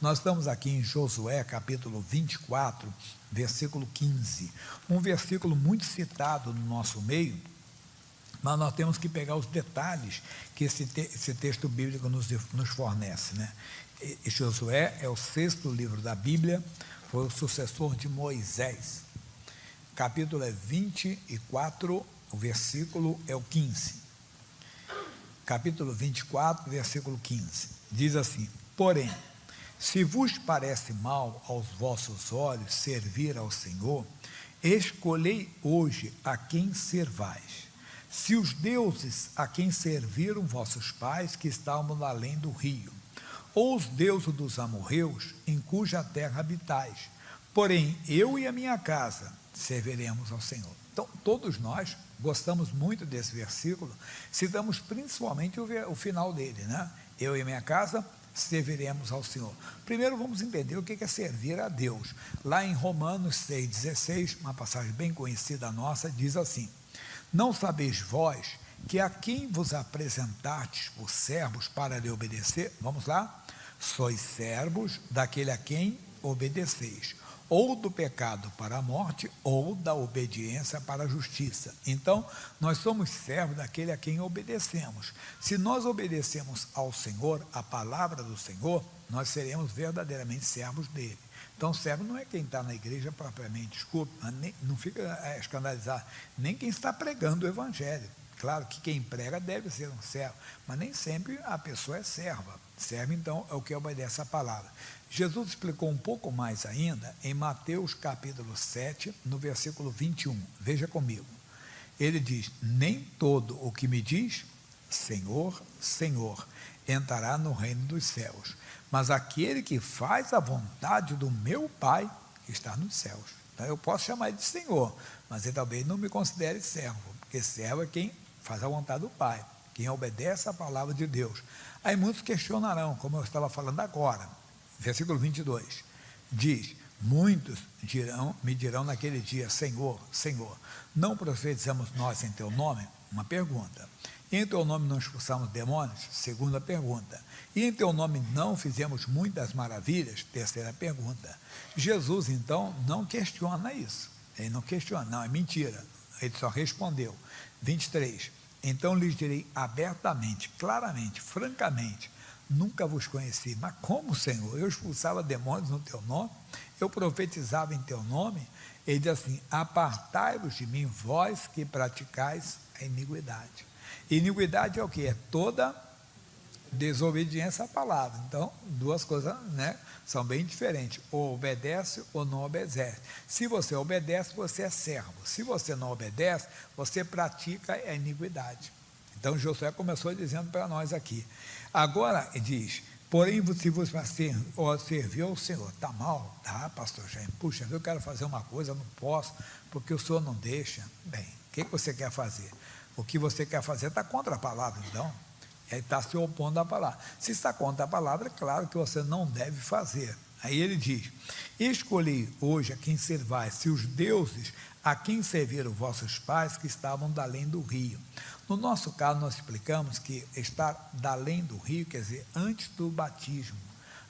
Nós estamos aqui em Josué, capítulo 24, versículo 15. Um versículo muito citado no nosso meio, mas nós temos que pegar os detalhes que esse texto bíblico nos fornece, né? E Josué é o 6º livro da Bíblia, foi o sucessor de Moisés. O capítulo é 24, o versículo é o 15. Capítulo 24, versículo 15. Diz assim: porém, se vos parece mal aos vossos olhos servir ao Senhor, escolhei hoje a quem servais. Se os deuses a quem serviram vossos pais, que estavam além do rio, ou os deuses dos amorreus, em cuja terra habitais. Porém, eu e a minha casa serviremos ao Senhor. Então, todos nós gostamos muito desse versículo, citamos principalmente o final dele, né? Eu e a minha casa serviremos ao Senhor. Primeiro vamos entender o que é servir a Deus. Lá em Romanos 6,16, uma passagem bem conhecida nossa, diz assim: não sabeis vós que a quem vos apresentastes por servos para lhe obedecer, vamos lá, sois servos daquele a quem obedeceis, ou do pecado para a morte, ou da obediência para a justiça. Então, nós somos servos daquele a quem obedecemos. Se nós obedecemos ao Senhor, a palavra do Senhor, nós seremos verdadeiramente servos dele. Então, servo não é quem está na igreja propriamente, desculpa, não fica escandalizado, nem quem está pregando o evangelho. Claro que quem prega deve ser um servo, mas nem sempre a pessoa é serva. Servo, então, é o que obedece a palavra. Jesus explicou um pouco mais ainda em Mateus capítulo 7, no versículo 21. Veja comigo. Ele diz: nem todo o que me diz Senhor, Senhor, entrará no reino dos céus, mas aquele que faz a vontade do meu Pai que está nos céus. Então, eu posso chamar ele de Senhor, mas ele talvez não me considere servo, porque servo é quem faz a vontade do Pai, quem obedece a palavra de Deus. Aí muitos questionarão, como eu estava falando agora, versículo 22, diz: muitos me dirão naquele dia, Senhor, Senhor, não profetizamos nós em teu nome? Uma pergunta. E em teu nome não expulsamos demônios? Segunda pergunta. E em teu nome não fizemos muitas maravilhas? Terceira pergunta. Jesus, então, não questiona isso. Ele não questiona, não, é mentira. Ele só respondeu. 23. Então lhes direi abertamente, claramente, francamente: nunca vos conheci. Mas como, Senhor? Eu expulsava demônios no teu nome? Eu profetizava em teu nome? Ele diz assim: apartai-vos de mim, vós que praticais a iniquidade. Iniquidade é o que? É toda desobediência à palavra. Então, duas coisas, né, são bem diferentes: ou obedece ou não obedece. Se você obedece, você é servo. Se você não obedece, você pratica a iniquidade. Então, Josué começou dizendo para nós aqui. Agora, diz: porém, se vos servir ao Senhor, está mal? Tá, pastor Jaime, puxa, eu quero fazer uma coisa, não posso, porque o Senhor não deixa. Bem, o que você quer fazer? O que você quer fazer está contra a palavra, então. Ele está se opondo à palavra. Se está contra a palavra, é claro que você não deve fazer. Aí ele diz: escolhi hoje a quem servais, se os deuses a quem serviram vossos pais, que estavam da além do rio. No nosso caso, nós explicamos que estar da além do rio quer dizer antes do batismo,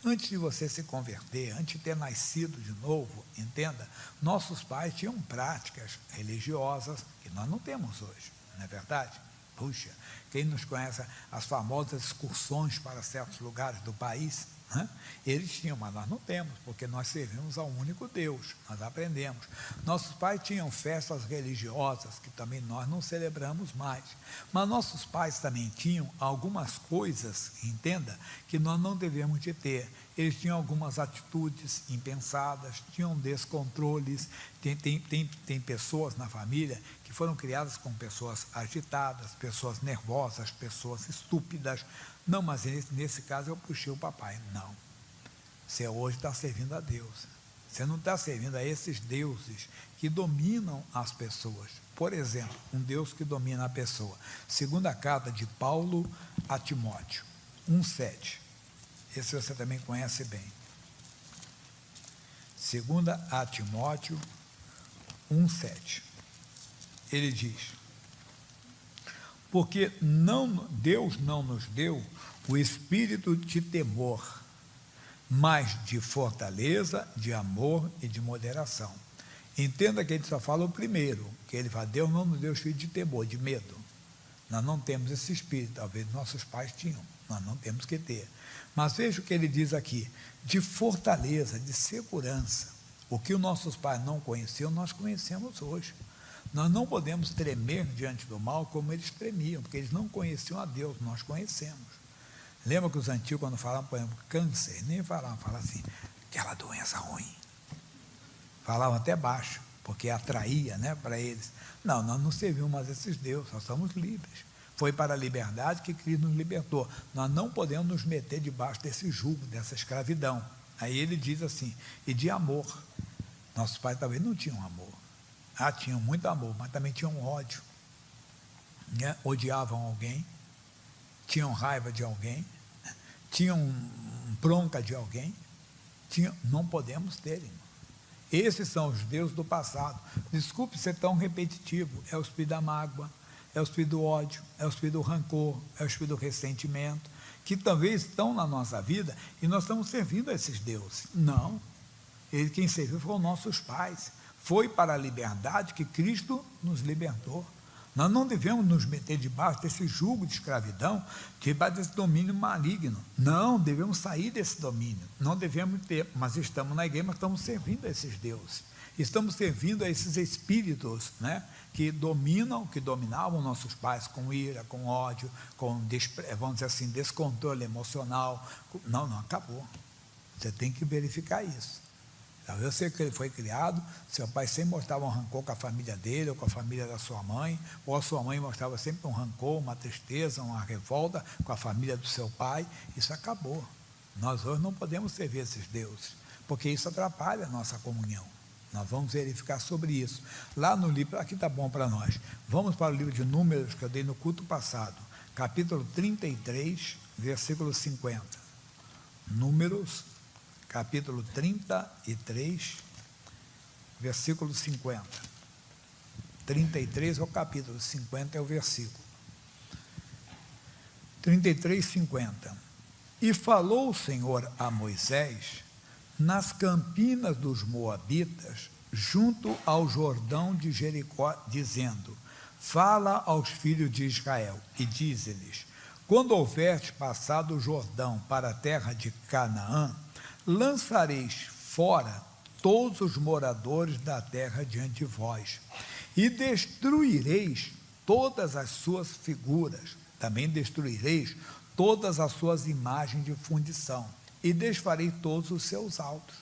antes de você se converter, antes de ter nascido de novo, entenda, nossos pais tinham práticas religiosas que nós não temos hoje, não é verdade? Puxa, quem nos conhece as famosas excursões para certos lugares do país, né? Eles tinham, mas nós não temos, porque nós servimos ao único Deus, nós aprendemos. Nossos pais tinham festas religiosas, que também nós não celebramos mais, mas nossos pais também tinham algumas coisas, entenda, que nós não devemos de ter. Eles tinham algumas atitudes impensadas, tinham descontroles. Tem pessoas na família que foram criadas com pessoas agitadas, pessoas nervosas, pessoas estúpidas. Não, mas nesse caso eu puxei o papai. Não, você hoje está servindo a Deus. Você não está servindo a esses deuses que dominam as pessoas. Por exemplo, um Deus que domina a pessoa. Segunda carta de Paulo a Timóteo 1,7. Esse você também conhece bem. Segunda a Timóteo 1,7. Ele diz: porque Deus não nos deu o espírito de temor, mas de fortaleza, de amor e de moderação. Entenda que ele só fala o primeiro, que ele fala, Deus não nos deu espírito de temor, de medo. Nós não temos esse espírito, talvez nossos pais tinham, nós não temos que ter. Mas veja o que ele diz aqui, de fortaleza, de segurança. O que os nossos pais não conheciam, nós conhecemos hoje. Nós não podemos tremer diante do mal como eles tremiam, porque eles não conheciam a Deus, nós conhecemos. Lembra que os antigos, quando falavam, por exemplo, câncer, nem falavam assim, aquela doença ruim. Falavam até baixo, porque atraía, né, para eles. Não, nós não servimos mais esses deuses, nós somos livres. Foi para a liberdade que Cristo nos libertou. Nós não podemos nos meter debaixo desse jugo, dessa escravidão. Aí ele diz assim, e de amor. Nossos pais talvez não tinham amor. Tinham muito amor, mas também tinham ódio. Né? Odiavam alguém, tinham raiva de alguém, tinham bronca de alguém. Não podemos ter, irmão. Esses são os deuses do passado. Desculpe ser tão repetitivo. É o espírito da mágoa, é o espírito do ódio, é o espírito do rancor, é o espírito do ressentimento, que talvez estão na nossa vida e nós estamos servindo a esses deuses. Não. Quem serviu foram nossos pais. Foi para a liberdade que Cristo nos libertou. Nós não devemos nos meter debaixo desse jugo de escravidão, debaixo desse domínio maligno. Não, devemos sair desse domínio. Não devemos ter, mas estamos na igreja, mas estamos servindo a esses deuses. Estamos servindo a esses espíritos, né, que dominavam nossos pais com ira, com ódio, com, vamos dizer assim, descontrole emocional. Não, acabou. Você tem que verificar isso. Eu sei que ele foi criado, seu pai sempre mostrava um rancor com a família dele, ou com a família da sua mãe, ou a sua mãe mostrava sempre um rancor, uma tristeza, uma revolta com a família do seu pai. Isso acabou. Nós hoje não podemos servir esses deuses, porque isso atrapalha a nossa comunhão. Nós vamos verificar sobre isso. Lá no livro, aqui está bom para nós, vamos para o livro de Números, que eu dei no culto passado, capítulo 33, versículo 50. Números, capítulo 33, versículo 50. 33 é o capítulo, 50 é o versículo. 33, 50. E falou o Senhor a Moisés nas campinas dos Moabitas, junto ao Jordão de Jericó, dizendo, fala aos filhos de Israel e dize-lhes, quando houveres passado o Jordão para a terra de Canaã, lançareis fora todos os moradores da terra diante de vós, e destruireis todas as suas figuras, também destruireis todas as suas imagens de fundição, e desfarei todos os seus altos.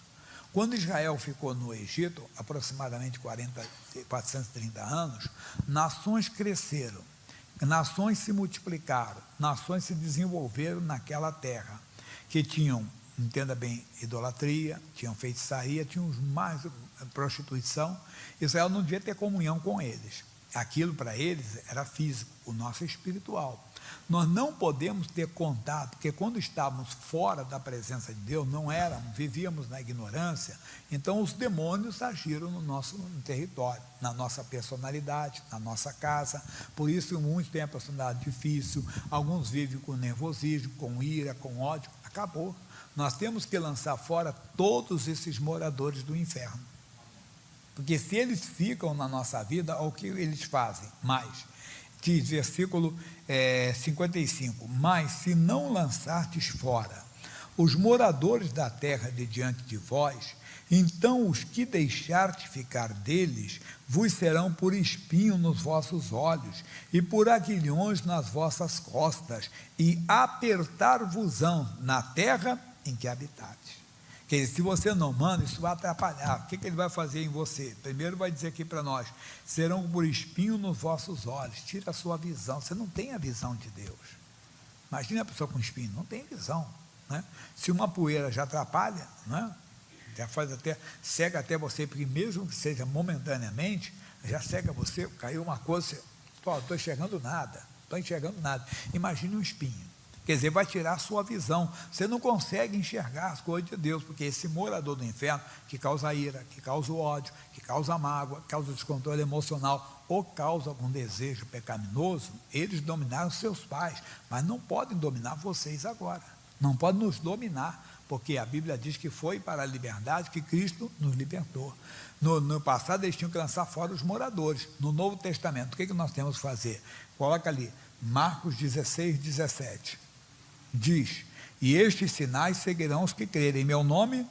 Quando Israel ficou no Egito, aproximadamente 430 anos, nações cresceram, nações se multiplicaram, nações se desenvolveram naquela terra, que tinham, entenda bem, idolatria, tinham feitiçaria, tinham mais prostituição. Israel não devia ter comunhão com eles. Aquilo para eles era físico, o nosso é espiritual. Nós não podemos ter contato, porque quando estávamos fora da presença de Deus, vivíamos na ignorância, então os demônios agiram no nosso território, na nossa personalidade, na nossa casa. Por isso muitos têm a personalidade difícil, alguns vivem com nervosismo, com ira, com ódio. Acabou. Nós temos que lançar fora todos esses moradores do inferno. Porque se eles ficam na nossa vida, o que eles fazem? Mais. Diz, versículo 55, mas se não lançartes fora os moradores da terra de diante de vós, então os que deixardes ficar deles vos serão por espinho nos vossos olhos, e por aguilhões nas vossas costas, e apertar-vos-ão na terra em que habitardes. Porque se você não manda, isso vai atrapalhar. O que ele vai fazer em você? Primeiro vai dizer aqui para nós, serão por espinho nos vossos olhos. Tira a sua visão, você não tem a visão de Deus. Imagina a pessoa com espinho, não tem visão, né? Se uma poeira já atrapalha, né? Já faz até, cega até você, porque mesmo que seja momentaneamente, já cega você, caiu uma coisa, você, estou enxergando nada, Imagine um espinho. Quer dizer, vai tirar a sua visão. Você não consegue enxergar as coisas de Deus, porque esse morador do inferno, que causa ira, que causa ódio, que causa mágoa, que causa descontrole emocional, ou causa algum desejo pecaminoso, eles dominaram seus pais, mas não podem dominar vocês agora. Não podem nos dominar, porque a Bíblia diz que foi para a liberdade que Cristo nos libertou. No passado eles tinham que lançar fora os moradores. No Novo Testamento, o que nós temos que fazer? Coloca ali, Marcos 16, 17. Diz, e estes sinais seguirão os que crerem em meu nome,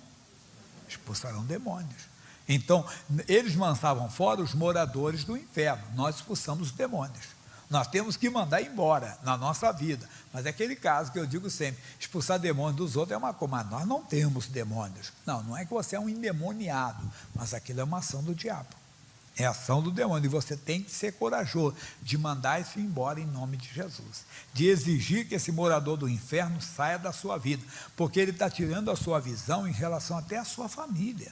expulsarão demônios. Então, eles lançavam fora os moradores do inferno, nós expulsamos os demônios. Nós temos que mandar embora na nossa vida, mas é aquele caso que eu digo sempre, expulsar demônios dos outros é uma coisa, mas nós não temos demônios. Não é que você é um endemoniado, mas aquilo é uma ação do diabo, é a ação do demônio, e você tem que ser corajoso de mandar isso embora em nome de Jesus, de exigir que esse morador do inferno saia da sua vida, porque ele está tirando a sua visão em relação até à sua família,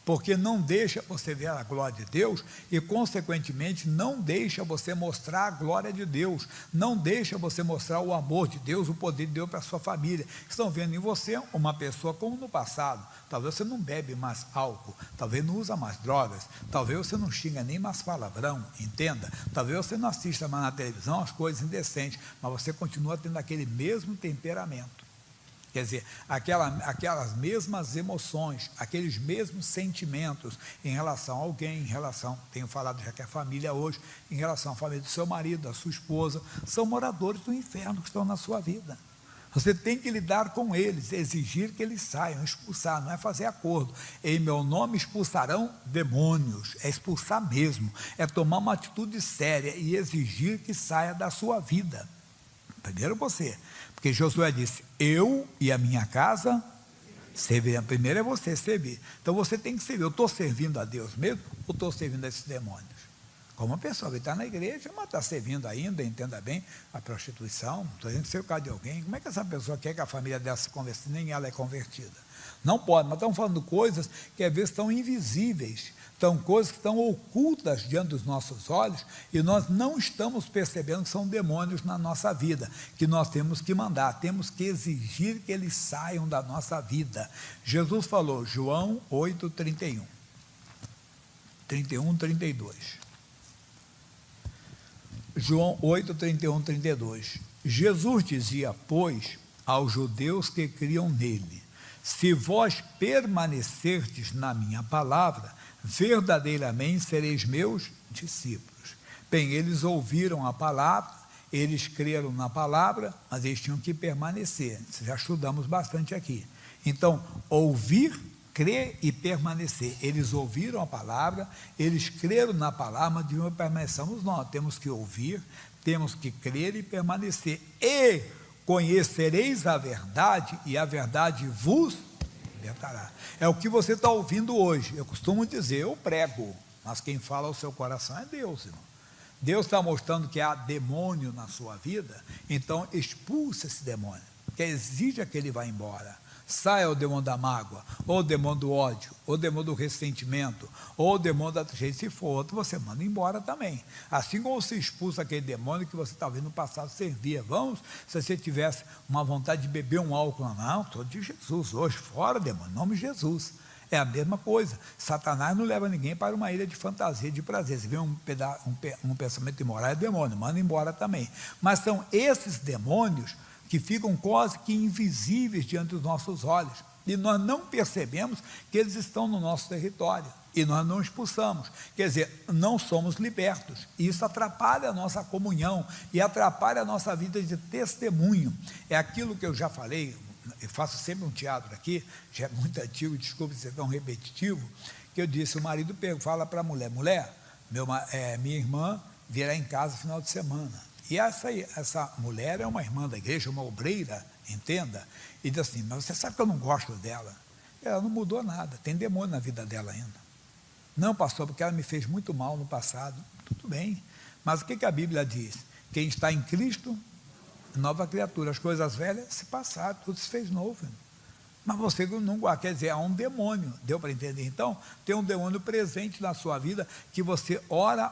porque não deixa você ver a glória de Deus e, consequentemente, não deixa você mostrar a glória de Deus, não deixa você mostrar o amor de Deus, o poder de Deus para a sua família. Estão vendo em você uma pessoa como no passado. Talvez você não bebe mais álcool, talvez não usa mais drogas, talvez você não xinga nem mais palavrão, entenda? Talvez você não assista mais na televisão as coisas indecentes, mas você continua tendo aquele mesmo temperamento. Quer dizer, aquelas mesmas emoções, aqueles mesmos sentimentos em relação a alguém, em relação, tenho falado já que é família hoje, em relação à família do seu marido, da sua esposa, são moradores do inferno que estão na sua vida. Você tem que lidar com eles, exigir que eles saiam, expulsar, não é fazer acordo. Em meu nome expulsarão demônios, é expulsar mesmo, é tomar uma atitude séria e exigir que saia da sua vida. Primeiro você, porque Josué disse, eu e a minha casa serviremos. Primeiro é você servir. Então você tem que servir. Eu estou servindo a Deus mesmo ou estou servindo a esses demônios? Como uma pessoa que está na igreja, mas está servindo ainda, entenda bem, a prostituição, estou dizendo que ser o caso de alguém. Como é que essa pessoa quer que a família dela se converta? Nem ela é convertida. Não pode, mas estamos falando de coisas que às vezes estão invisíveis. São coisas que estão ocultas diante dos nossos olhos e nós não estamos percebendo que são demônios na nossa vida, que nós temos que mandar, temos que exigir que eles saiam da nossa vida. Jesus falou, João 8, 31, 32. João 8, 31, 32. Jesus dizia, pois, aos judeus que criam nele, se vós permanecerdes na minha palavra, verdadeiramente sereis meus discípulos. Bem, eles ouviram a palavra, eles creram na palavra, mas eles tinham que permanecer. Já estudamos bastante aqui. Então, ouvir, crer e permanecer. Eles ouviram a palavra, eles creram na palavra, mas deviam permanecer. Nós temos que ouvir, temos que crer e permanecer. E conhecereis a verdade, e a verdade vos libertará. É o que você está ouvindo hoje. Eu costumo dizer, eu prego, mas quem fala ao seu coração é Deus, irmão. Deus está mostrando que há demônio na sua vida, então expulsa esse demônio, que exija que ele vá embora. Saia o demônio da mágoa, ou o demônio do ódio, ou o demônio do ressentimento, ou o demônio da tristeza. Se for outro, você manda embora também. Assim como você expulsa aquele demônio que você talvez no passado servia. Vamos, se você tivesse uma vontade de beber um álcool, não, estou de Jesus hoje, fora demônio, em nome de Jesus. É a mesma coisa. Satanás não leva ninguém para uma ilha de fantasia, de prazer. Se vê um pensamento imoral, é demônio, manda embora também. Mas são esses demônios que ficam quase que invisíveis diante dos nossos olhos, e nós não percebemos que eles estão no nosso território, e nós não expulsamos, quer dizer, não somos libertos, e isso atrapalha a nossa comunhão, e atrapalha a nossa vida de testemunho. É aquilo que eu já falei, eu faço sempre um teatro aqui, já é muito antigo, desculpe ser tão repetitivo, que eu disse, o marido fala para a mulher, minha irmã virá em casa no final de semana, e essa mulher é uma irmã da igreja, uma obreira, entenda, e diz assim, mas você sabe que eu não gosto dela. Ela não mudou nada, tem demônio na vida dela ainda. Não, pastor, porque ela me fez muito mal no passado. Tudo bem, mas o que a Bíblia diz? Quem está em Cristo, nova criatura, as coisas velhas se passaram, tudo se fez novo. Mas você não gosta, quer dizer, há um demônio, deu para entender? Então, tem um demônio presente na sua vida, que você ora,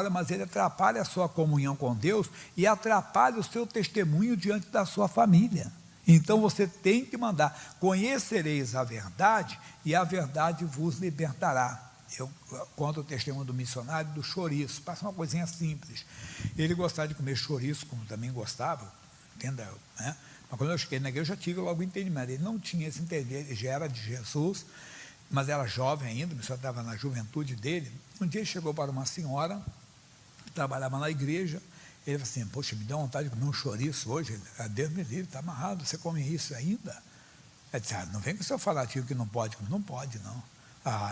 mas ele atrapalha a sua comunhão com Deus, e atrapalha o seu testemunho diante da sua família. Então, você tem que mandar, conhecereis a verdade, e a verdade vos libertará. Eu conto o testemunho do missionário do chouriço, passa uma coisinha simples. Ele gostava de comer chouriço, como também gostava, entendeu? Né? Mas quando eu cheguei na igreja, eu já tive logo o entendimento. Ele não tinha esse entendimento, ele já era de Jesus, mas era jovem ainda, o senhor estava na juventude dele. Um dia ele chegou para uma senhora que trabalhava na igreja. Ele falou assim: poxa, me deu vontade de comer um chouriço hoje. Deus me livre, está amarrado, você come isso ainda? Ela disse: não vem com o senhor falar que não pode. Não pode, não.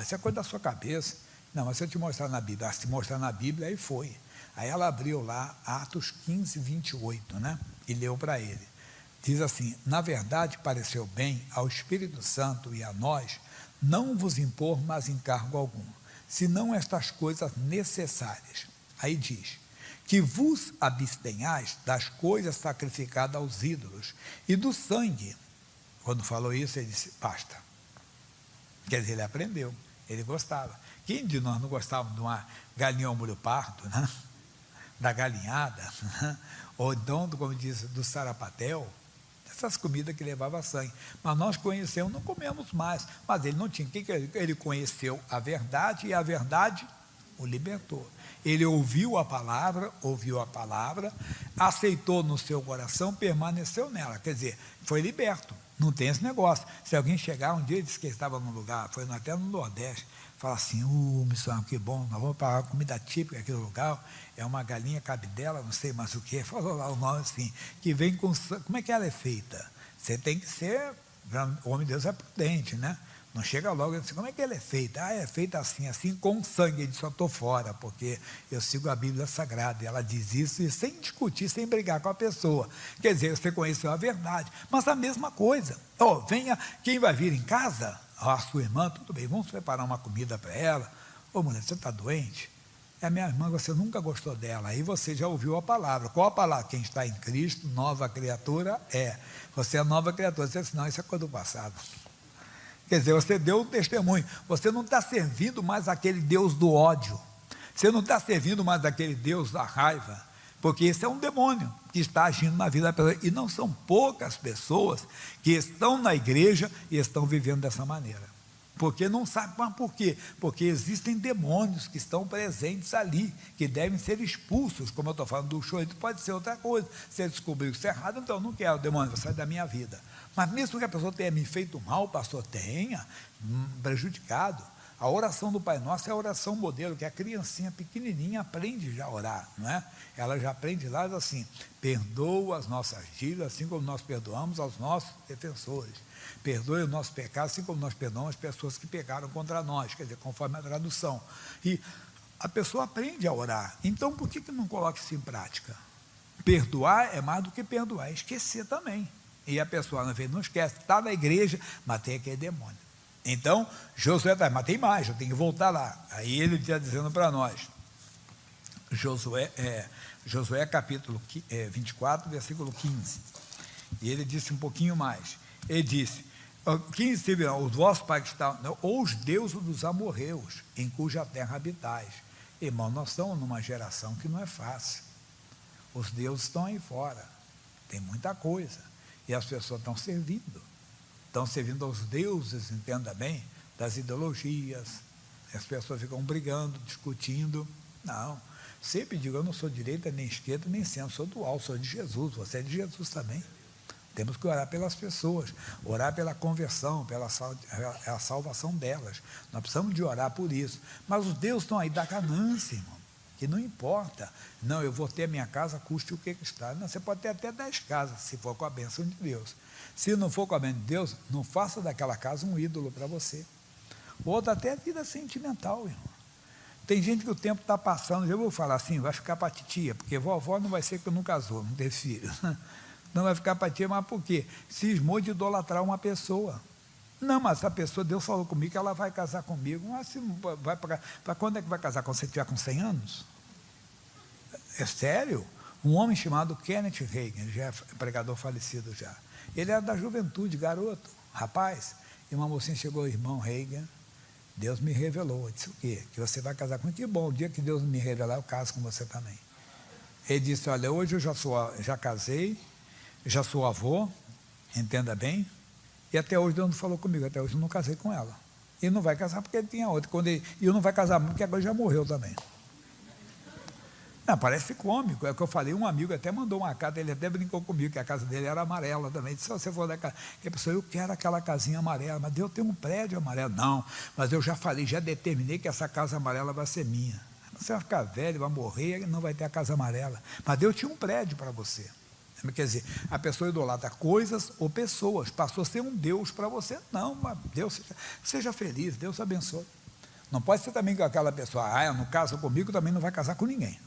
Isso é coisa da sua cabeça. Não, mas se eu te mostrar na Bíblia, se mostrar na Bíblia, aí foi. Aí ela abriu lá Atos 15, 28, né? E leu para ele. Diz assim: na verdade pareceu bem ao Espírito Santo e a nós não vos impor mais encargo algum, senão estas coisas necessárias. Aí diz: que vos abstenhais das coisas sacrificadas aos ídolos e do sangue. Quando falou isso, ele disse: basta. Quer dizer, ele aprendeu, ele gostava. Quem de nós não gostava de uma galinha ao molho pardo, né? Da galinhada, né? Ou então, como diz, do sarapatel, essas comidas que levavam sangue. Mas nós conhecemos, não comemos mais. Mas ele não tinha. Ele conheceu a verdade, e a verdade o libertou. Ele ouviu a palavra, aceitou no seu coração, permaneceu nela. Quer dizer, foi liberto. Não tem esse negócio. Se alguém chegar um dia e disse que estava num lugar, foi até no Nordeste, fala assim: missionário, que bom, nós vamos para a comida típica daquele lugar, é uma galinha cabidela, não sei mais o que, falou lá o nome assim, que vem com sangue. Como é que ela é feita? Você tem que ser, o homem de Deus é prudente, né? Não chega logo e diz: como é que ela é feita? É feita assim, assim, com sangue. Ele só estou fora, porque eu sigo a Bíblia Sagrada, e ela diz isso, e sem discutir, sem brigar com a pessoa. Quer dizer, você conheceu a verdade, mas a mesma coisa. Venha, quem vai vir em casa, a sua irmã, tudo bem, vamos preparar uma comida para ela. Mulher, você está doente? É minha irmã, você nunca gostou dela, aí você já ouviu a palavra. Qual a palavra? Quem está em Cristo, nova criatura é. Você é nova criatura. Você disse: não, isso é coisa do passado. Quer dizer, você deu um testemunho. Você não está servindo mais aquele Deus do ódio. Você não está servindo mais aquele Deus da raiva. Porque esse é um demônio que está agindo na vida da pessoa. E não são poucas pessoas que estão na igreja e estão vivendo dessa maneira. Porque não sabe, mas por quê? Porque existem demônios que estão presentes ali, que devem ser expulsos. Como eu estou falando do show, pode ser outra coisa. Se ele descobriu que isso é errado, então eu não quero, demônio, vai sair da minha vida. Mas mesmo que a pessoa tenha me feito mal, pastor, tenha prejudicado. A oração do Pai Nosso é a oração modelo, que a criancinha pequenininha aprende já a orar, não é? Ela já aprende lá assim: perdoa as nossas dívidas, assim como nós perdoamos aos nossos defensores. Perdoe o nosso pecado, assim como nós perdoamos as pessoas que pecaram contra nós, quer dizer, conforme a tradução. E a pessoa aprende a orar. Então, por que não coloca isso em prática? Perdoar é mais do que perdoar, é esquecer também. E a pessoa, na vez, não esquece, está na igreja, mas tem aquele demônio. Então, Josué está: mas tem mais, eu tenho que voltar lá. Aí ele está dizendo para nós, Josué capítulo 24, versículo 15. E ele disse um pouquinho mais. Ele disse: 15, os vossos pais que estavam, ou os deuses dos amorreus, em cuja terra habitais. Irmão, nós estamos numa geração que não é fácil. Os deuses estão aí fora, tem muita coisa, e as pessoas estão servindo aos deuses, entenda bem, das ideologias. As pessoas ficam brigando, discutindo. Não, sempre digo: eu não sou direita, nem esquerda, nem centro, sou dual, sou de Jesus, você é de Jesus também. Temos que orar pelas pessoas, orar pela conversão, pela a salvação delas. Nós precisamos de orar por isso. Mas os deuses estão aí da ganância, irmão, que não importa. Não, eu vou ter a minha casa, custe o que está. Não, você pode ter até 10 casas, se for com a bênção de Deus. Se não for com a bênção de Deus, não faça daquela casa um ídolo para você. Outra até a vida sentimental, irmão. Tem gente que o tempo está passando, eu vou falar assim: vai ficar para titia, porque vovó não vai ser que não casou, não teve filho. Não vai ficar para tia, mas por quê? Cismou de idolatrar uma pessoa. Não, mas essa pessoa, Deus falou comigo que ela vai casar comigo. Mas para quando é que vai casar? Quando você estiver com 100 anos? É sério? Um homem chamado Kenneth Reagan, já é pregador falecido já. Ele era da juventude, garoto, rapaz. E uma mocinha chegou: irmão Reagan, Deus me revelou. Eu disse: o quê? Que você vai casar comigo? Que bom, o dia que Deus me revelar, eu caso com você também. Ele disse: olha, hoje eu já casei, já sou avô, entenda bem, e até hoje Deus não falou comigo, até hoje eu não casei com ela. E não vai casar porque ele tinha outra. E não vai casar porque agora já morreu também. Não, parece cômico, é o que eu falei, um amigo até mandou uma carta, ele até brincou comigo, que a casa dele era amarela também, disse, se você for da casa, que a pessoa, eu quero aquela casinha amarela, mas Deus tem um prédio amarelo, não, mas eu já falei, já determinei que essa casa amarela vai ser minha, você vai ficar velho, vai morrer, e não vai ter a casa amarela, mas Deus tinha um prédio para você. Quer dizer, a pessoa idolatra coisas ou pessoas, passou a ser um Deus para você, não, mas Deus, seja feliz, Deus abençoe. Não pode ser também que aquela pessoa, não casa comigo, também não vai casar com ninguém.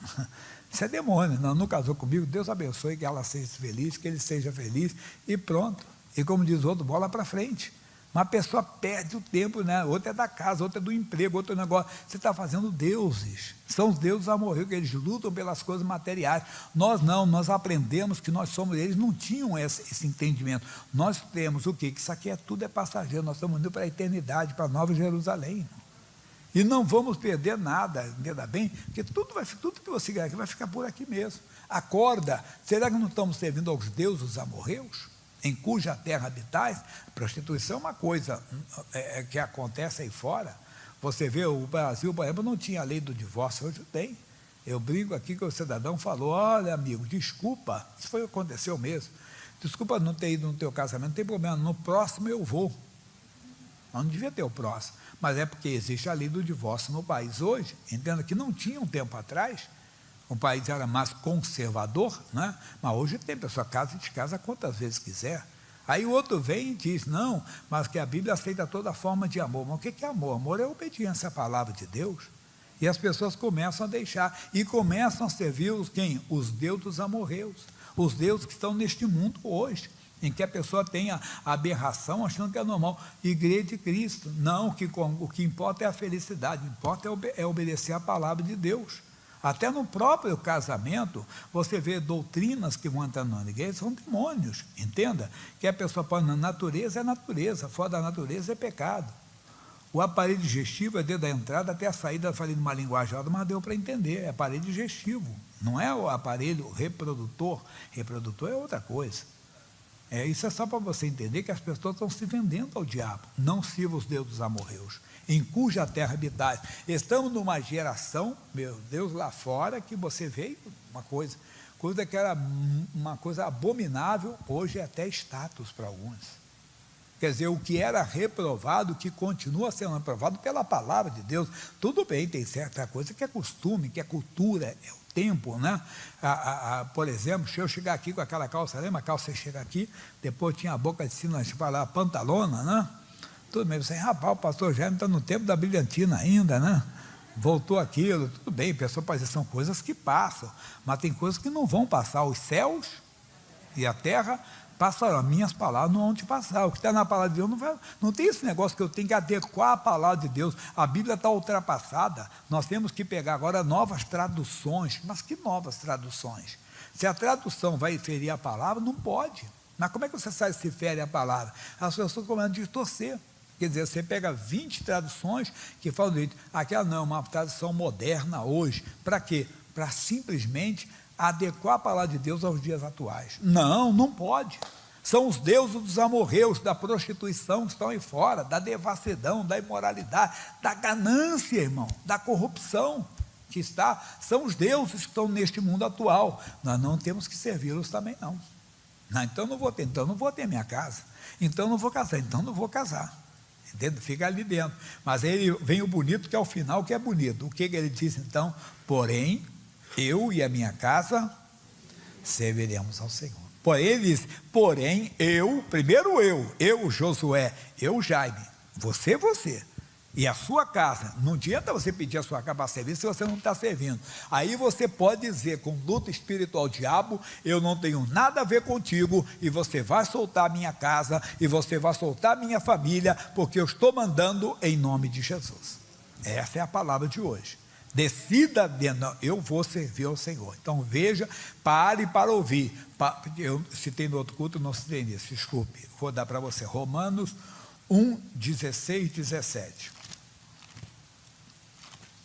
Isso é demônio, não casou comigo, Deus abençoe, que ela seja feliz, que ele seja feliz, e pronto. E como diz o outro, bola para frente. Uma pessoa perde o tempo, né? Outra é da casa, outra é do emprego, outro é do negócio. Você está fazendo deuses. São os deuses amorreus, que eles lutam pelas coisas materiais. Nós não, nós aprendemos que nós somos, eles não tinham esse entendimento. Nós temos o quê? Que isso aqui tudo é passageiro, nós estamos indo para a eternidade, para a Nova Jerusalém. E não vamos perder nada, entenda bem, porque tudo que você ganhar aqui vai ficar por aqui mesmo. Acorda, será que não estamos servindo aos deuses amorreus? Em cuja terra habitais? Prostituição é uma coisa que acontece aí fora. Você vê, o Brasil, por exemplo, não tinha a lei do divórcio, hoje tem. Eu brinco aqui que o cidadão falou, olha amigo, desculpa, isso foi o que aconteceu mesmo, desculpa não ter ido no teu casamento, não tem problema, no próximo eu vou. Não devia ter o próximo, mas é porque existe a lei do divórcio no país hoje, entenda que não tinha um tempo atrás, o país era mais conservador, né? Mas hoje tem, pessoa casa e descasa quantas vezes quiser. Aí o outro vem e diz, não, mas que a Bíblia aceita toda forma de amor. Mas o que é amor? Amor é obediência à palavra de Deus. E as pessoas começam a deixar, e começam a servir quem? Os deuses amorreus, os deuses que estão neste mundo hoje, em que a pessoa tem a aberração achando que é normal. Igreja de Cristo, não, o que importa é a felicidade, o que importa é obedecer a palavra de Deus. Até no próprio casamento, você vê doutrinas que vão entrando na igreja, são demônios, entenda? Que a pessoa pode, na natureza é natureza, fora da natureza é pecado. O aparelho digestivo é desde a entrada até a saída, eu falei numa linguagem alta, mas deu para entender, é aparelho digestivo, não é o aparelho reprodutor é outra coisa. Isso é só para você entender que as pessoas estão se vendendo ao diabo. Não sirva os deuses amorreus, em cuja terra habitais. Estamos numa geração, meu Deus, lá fora, que você vê uma coisa que era uma coisa abominável, hoje é até status para alguns. Quer dizer, o que era reprovado, que continua sendo reprovado pela palavra de Deus. Tudo bem, tem certa coisa que é costume, que é cultura, é o tempo, né? Por exemplo, se eu chegar aqui com aquela calça, lembra a calça chega aqui, depois tinha a boca de sino, tipo lá, pantalona, né? Tudo bem, você, rapaz, o pastor Jaime está no tempo da brilhantina ainda, né? Voltou aquilo, tudo bem, pessoal, pode dizer, são coisas que passam, mas tem coisas que não vão passar, os céus e a terra passarão, minhas palavras não vão te passar, o que está na palavra de Deus não tem esse negócio que eu tenho que adequar a palavra de Deus, a Bíblia está ultrapassada, nós temos que pegar agora novas traduções, mas que novas traduções? Se a tradução vai ferir a palavra, não pode, mas como é que você sabe se fere a palavra? As pessoas começam a distorcer, quer dizer, você pega 20 traduções que falam disso, aquela não é uma tradução moderna hoje, para quê? Para simplesmente adequar a palavra de Deus aos dias atuais. Não pode. São os deuses dos amorreus, da prostituição que estão aí fora, da devassidão, da imoralidade, da ganância, irmão, da corrupção que está, são os deuses que estão neste mundo atual. Nós não temos que servi-los também, não. Então não vou ter minha casa, então não vou casar, então não vou casar. Entende? Fica ali dentro. Mas aí vem o bonito, que é o final, que é bonito. O que ele diz então? Porém, eu e a minha casa serviremos ao Senhor. Porém, primeiro eu, Josué, eu, Jaime, você, e a sua casa, não adianta você pedir a sua casa para servir se você não está servindo. Aí você pode dizer com luta espiritual, diabo, eu não tenho nada a ver contigo, e você vai soltar a minha casa, e você vai soltar a minha família, porque eu estou mandando em nome de Jesus. Essa é a palavra de hoje. Decida, eu vou servir ao Senhor. Então veja, pare para ouvir. Eu citei no outro culto, não citei nisso, desculpe, vou dar para você. Romanos 1, 16, 17.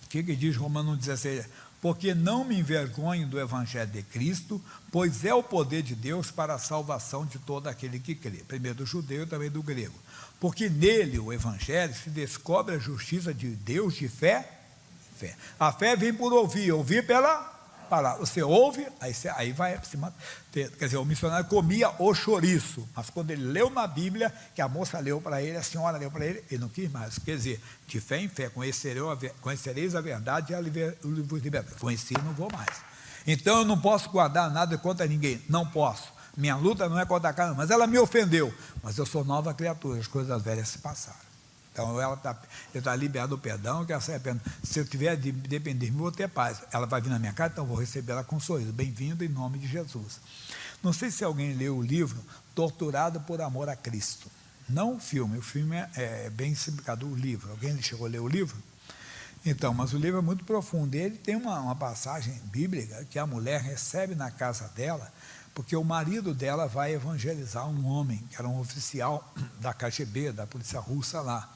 O que diz Romanos 1, 16? Porque não me envergonho do Evangelho de Cristo, pois é o poder de Deus para a salvação de todo aquele que crê. Primeiro do judeu e também do grego. Porque nele, o Evangelho, se descobre a justiça de Deus de fé. A fé vem por ouvir, ouvir pela palavra. Você ouve, aí vai se manter. Quer dizer, o missionário comia o chouriço, mas quando ele leu uma Bíblia, que a moça leu para ele, a senhora leu para ele, ele não quis mais. Quer dizer, de fé em fé, conhecereis a verdade e ela vos libertará. Conheci, não vou mais. Então eu não posso guardar nada contra ninguém, não posso. Minha luta não é contra a carne, mas ela me ofendeu. Mas eu sou nova criatura, as coisas velhas se passaram. Então ele está liberado do perdão, que ela sai perdão. Se eu tiver de depender de mim, vou ter paz. Ela vai vir na minha casa, então eu vou receber ela com um sorriso. Bem-vindo em nome de Jesus. Não sei se alguém leu o livro Torturado por Amor a Cristo. Não o filme é bem explicado, o livro. Alguém chegou a ler o livro? Então, mas o livro é muito profundo. Ele tem uma passagem bíblica que a mulher recebe na casa dela, porque o marido dela vai evangelizar um homem, que era um oficial da KGB, da polícia russa lá.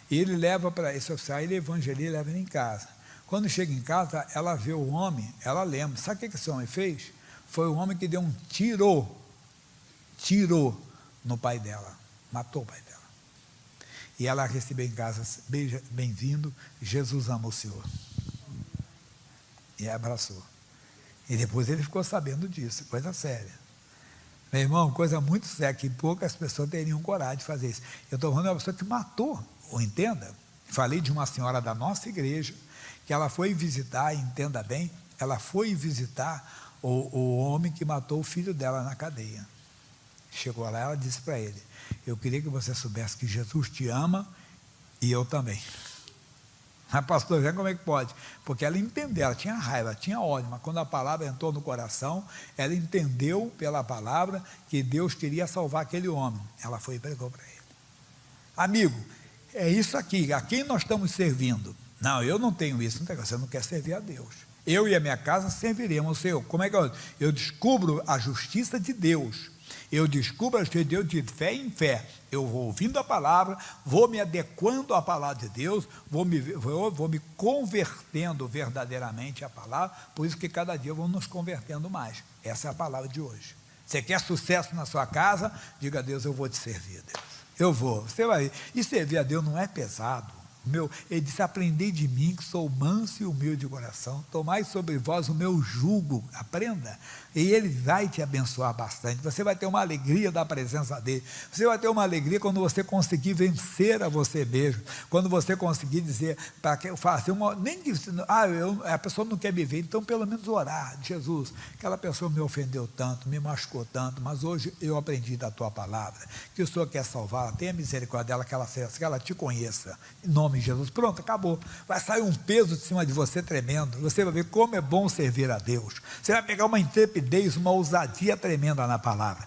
E ele leva para esse oficial, ele evangeliza e leva ele em casa. Quando chega em casa, ela vê o homem, ela lembra. Sabe o que esse homem fez? Foi o homem que deu um tiro no pai dela, matou o pai dela. E ela recebeu em casa, bem-vindo, Jesus ama o Senhor. E abraçou. E depois ele ficou sabendo disso, coisa séria. Meu irmão, coisa muito séria, que poucas pessoas teriam coragem de fazer isso. Eu estou falando de uma pessoa que matou, ou entenda, falei de uma senhora da nossa igreja, que ela foi visitar, entenda bem, ela foi visitar o homem que matou o filho dela na cadeia. Chegou lá, ela disse para ele, eu queria que você soubesse que Jesus te ama e eu também. Mas pastor, como é que pode? Porque ela entendeu, ela tinha raiva, ela tinha ódio, mas quando a palavra entrou no coração, ela entendeu pela palavra que Deus queria salvar aquele homem. Ela foi e pregou para ele. Amigo, é isso aqui, a quem nós estamos servindo? Não, eu não tenho isso, não tem, você não quer servir a Deus. Eu e a minha casa serviremos o Senhor. Como é que eu descubro a justiça de Deus? Eu descubro a justiça de Deus de fé em fé. Eu vou ouvindo a palavra, vou me adequando à palavra de Deus, vou me convertendo verdadeiramente à palavra, por isso que cada dia vamos nos convertendo mais. Essa é a palavra de hoje. Você quer sucesso na sua casa? Diga a Deus, eu vou te servir, Deus. Eu vou. Você vai. E servir a Deus não é pesado. Ele disse, aprendei de mim que sou manso e humilde de coração, tomai sobre vós o meu jugo, aprenda, e ele vai te abençoar bastante, você vai ter uma alegria da presença dele, você vai ter uma alegria quando você conseguir vencer a você mesmo, quando você conseguir dizer, para que eu faça, nem disse, a pessoa não quer me ver, então pelo menos orar, Jesus, aquela pessoa me ofendeu tanto, me machucou tanto, mas hoje eu aprendi da tua palavra, que o Senhor quer salvá-la, tenha misericórdia dela, que ela te conheça, em nome de Jesus, pronto, acabou, vai sair um peso de cima de você tremendo, você vai ver como é bom servir a Deus, você vai pegar uma intrepidez, uma ousadia tremenda na palavra,